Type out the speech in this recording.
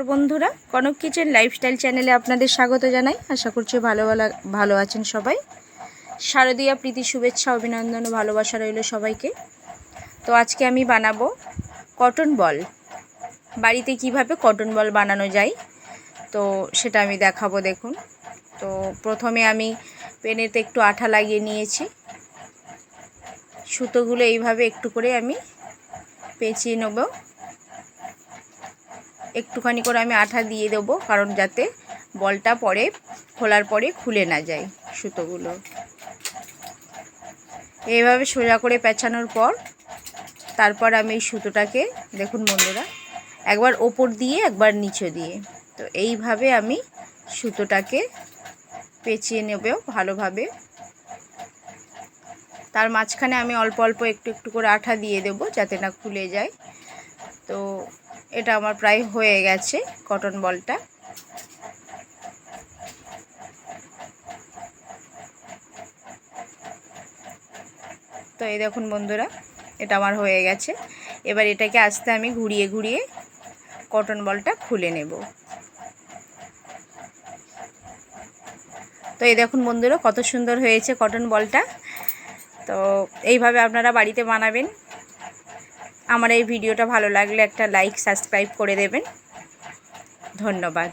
আর বন্ধুরা, Kanak kitchen lifestyle চ্যানেলে আপনাদের স্বাগত জানাই। আশা করছি ভালো আছেন সবাই। শারদীয়া প্রীতি, শুভেচ্ছা, অভিনন্দন ও ভালোবাসা রইল সবাইকে। তো আজকে আমি বানাবো কটন বল। বাড়িতে কিভাবে কটন বল বানানো যায় তো সেটা আমি দেখাবো। দেখুন, তো প্রথমে আমি পেনেতে একটু আঠা লাগিয়ে নিয়েছি। সুতোগুলো এইভাবে একটু করে আমি পেঁচিয়ে নেব। একটুখানি করে আমি আঠা দিয়ে দেবো, কারণ যাতে বলটা পরে খোলার পরে খুলে না যায় সুতোগুলো। এইভাবে সোজা করে পেঁচানোর পর তারপর আমি এই সুতোটাকে, দেখুন বন্ধুরা, একবার ওপর দিয়ে একবার নিচে দিয়ে, তো এইভাবে আমি সুতোটাকে পেঁচিয়ে নেব ভালোভাবে। তার মাঝখানে আমি অল্প অল্প একটু একটু করে আঠা দিয়ে দেব যাতে না খুলে যায়। তো এটা আমার প্রায় হয়ে গেছে কটন বলটা। তো এই দেখুন বন্ধুরা, এটা আমার হয়ে গেছে। এবার এটাকে আস্তে আমি ঘুরিয়ে ঘুরিয়ে কটন বলটা খুলে নেব। তো এই দেখুন বন্ধুরা, কত সুন্দর হয়েছে কটন বলটা। তো এইভাবে আপনারা বাড়িতে বানাবেন। আমার এই ভিডিওটা ভালো লাগলে একটা লাইক, সাবস্ক্রাইব করে দেবেন। ধন্যবাদ।